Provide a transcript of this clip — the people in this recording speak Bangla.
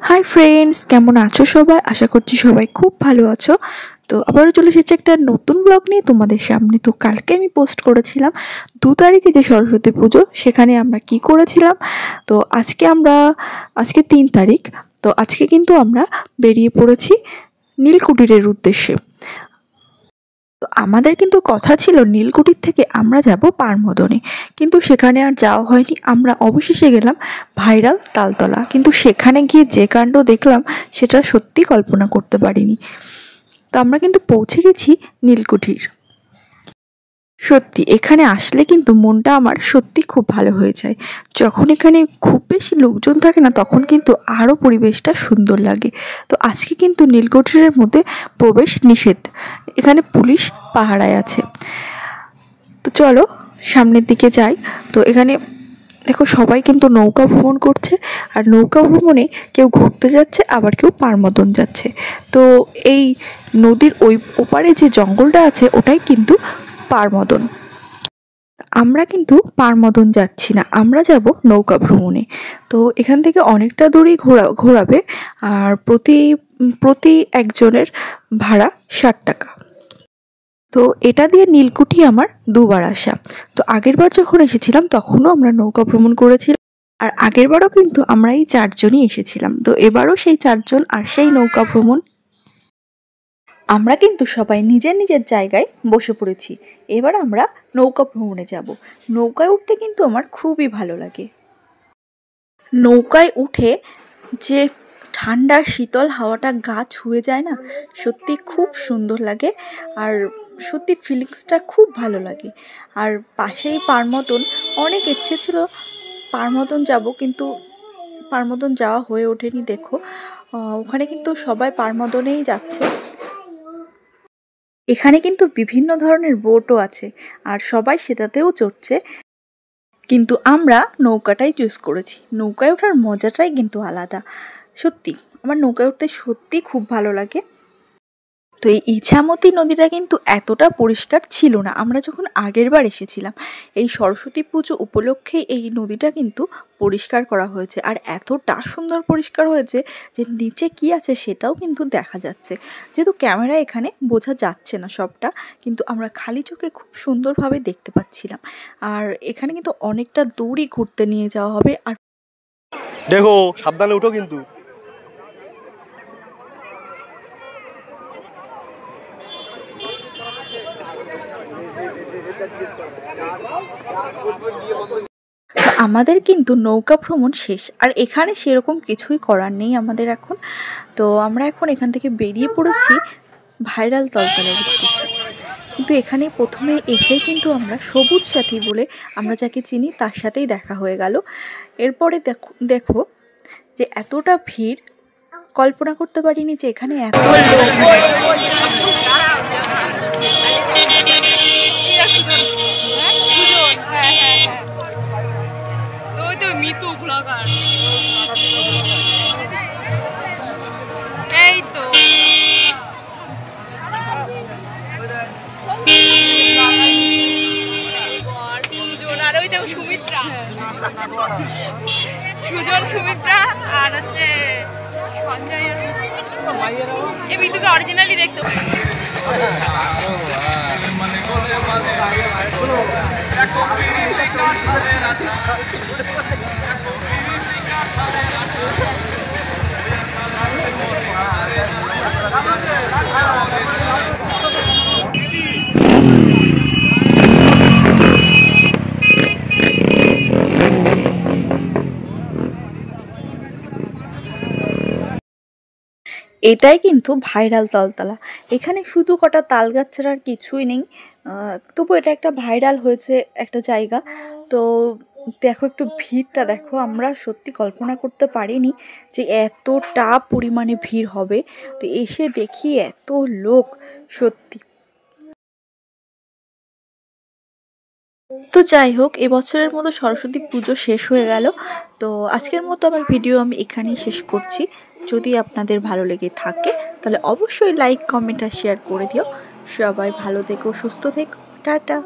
হাই ফ্রেন্ডস, কেমন আছো সবাই? আশা করছি সবাই খুব ভালো আছো। তো আবারও চলে এসেছে একটা নতুন ব্লগ নিয়ে তোমাদের সামনে। তো কালকে আমি পোস্ট করেছিলাম 2 তারিখে যে সরস্বতী পুজো, সেখানে আমরা কি করেছিলাম। তো আজকে 3 তারিখ। তো আজকে কিন্তু আমরা বেরিয়ে পড়েছি নীলকুঠিরের উদ্দেশ্যে। তো আমাদের কিন্তু কথা ছিল নীলকুঠির থেকে আমরা যাব পারমদনে, কিন্তু সেখানে আর যাওয়া হয়নি। আমরা অবশেষে গেলাম ভাইরাল তালতলা, কিন্তু সেখানে গিয়ে যে কাণ্ড দেখলাম সেটা সত্যি কল্পনা করতে পারিনি। তো আমরা কিন্তু পৌঁছে গেছি নীলকুঠির। সত্যি এখানে আসলে কিন্তু মনটা আমার সত্যি খুব ভালো হয়ে যায়। যখন এখানে খুব বেশি লোকজন থাকে না, তখন কিন্তু আরও পরিবেশটা সুন্দর লাগে। তো আজকে কিন্তু নীলকুঠিরের মধ্যে প্রবেশ নিষেধ, এখানে পুলিশ পাহারায় আছে। তো চলো সামনের দিকে যাই। তো এখানে দেখো সবাই কিন্তু নৌকা ভ্রমণ করছে, আর নৌকা ভ্রমণে কেউ ঘুরতে যাচ্ছে, আবার কেউ পারমদন যাচ্ছে। তো এই নদীর ওই ওপারে যে জঙ্গলটা আছে ওটাই কিন্তু পারমদন। আমরা কিন্তু পারমদন যাচ্ছি না, আমরা যাব নৌকা ভ্রমণে। তো এখান থেকে অনেকটা দূরই ঘোরাবে, আর প্রতি একজনের ভাড়া 60 টাকা। তো এটা দিয়ে নীলকুঠি আমার 2বার আসা। তো আগেরবার যখন এসেছিলাম তখনও আমরা নৌকা ভ্রমণ করেছিলাম, আর আগেরবারও কিন্তু আমরা এই 4জনই এসেছিলাম। তো এবারও সেই 4জন আর সেই নৌকা ভ্রমণ। আমরা কিন্তু সবাই নিজের নিজের জায়গায় বসে পড়েছি। এবার আমরা নৌকা ভ্রমণে যাব। নৌকায় উঠতে কিন্তু আমার খুবই ভালো লাগে। নৌকায় উঠে যে ঠান্ডা শীতল হাওয়াটা গা ছুঁয়ে যায় না, সত্যি খুব সুন্দর লাগে। আর সত্যি ফিলিংসটা খুব ভালো লাগে। আর পাশেই পারমদন, অনেক ইচ্ছে ছিল পারমদন যাব, কিন্তু পারমদন যাওয়া হয়ে ওঠেনি। দেখো ওখানে কিন্তু সবাই পারমদনেই যাচ্ছে। এখানে কিন্তু বিভিন্ন ধরনের বোটও আছে, আর সবাই সেটাতেও চড়ছে। কিন্তু আমরা নৌকাটাই চুজ করেছি। নৌকায় ওঠার মজাটাই কিন্তু আলাদা। সত্যি আমার নৌকায় উঠতে সত্যি খুব ভালো লাগে। তো এই ইছামতি নদীটা কিন্তু এতটা পরিষ্কার ছিল না আমরা যখন আগেরবার এসেছিলাম। এই সরস্বতী পুজো উপলক্ষেই এই নদীটা কিন্তু পরিষ্কার করা হয়েছে, আর এতটা সুন্দর পরিষ্কার হয়েছে যে নিচে কি আছে সেটাও কিন্তু দেখা যাচ্ছে। যেহেতু ক্যামেরা এখানে বোঝা যাচ্ছে না সবটা, কিন্তু আমরা খালি চোখে খুব সুন্দরভাবে দেখতে পাচ্ছিলাম। আর এখানে কিন্তু অনেকটা দূরই ঘুরতে নিয়ে যাওয়া হবে। আর দেখো সাবধানে উঠো কিন্তু। আমাদের কিন্তু নৌকা ভ্রমণ শেষ, আর এখানে সেরকম কিছুই করার নেই আমাদের এখন। তো আমরা এখন এখান থেকে বেরিয়ে পড়েছি ভাইরাল তালতলার উদ্দেশ্যে। কিন্তু এখানে প্রথমে এসে কিন্তু আমরা সবুজ সাথী বলে আমরা যাকে চিনি তার সাথেই দেখা হয়ে গেল। এরপরে দেখো যে এতটা ভিড়, কল্পনা করতে পারিনি যে এখানে এত মিতু ব্লগার, এই তো সুজন, আর ওই দেখো সুমিত্রা, সুজন সুমিত্রা, আর হচ্ছে সঞ্জয়। এই মিতুকে অরিজিনালি দেখতে এটাই কিন্তু ভাইরাল তালতলা। এখানে শুধু কটা তাল গাছ ছাড়া আর কিছুই নেই। তবু এটা একটা ভাইরাল হয়েছে একটা জায়গা। তো দেখো একটু ভিড়টা দেখো, আমরা সত্যি কল্পনা করতে পারিনি যে এতটা পরিমাণে ভিড় হবে। তো এসে দেখি এত লোক, সত্যি। তো যাই হোক, এবছরের মতো সরস্বতী পুজো শেষ হয়ে গেল। তো আজকের মতো আমার ভিডিও আমি এখানেই শেষ করছি। যদি আপনাদের ভালো লেগে থাকে তাহলে অবশ্যই লাইক, কমেন্ট আর শেয়ার করে দিও। সবাই ভালো থেকো, সুস্থ থেকো, টাটা।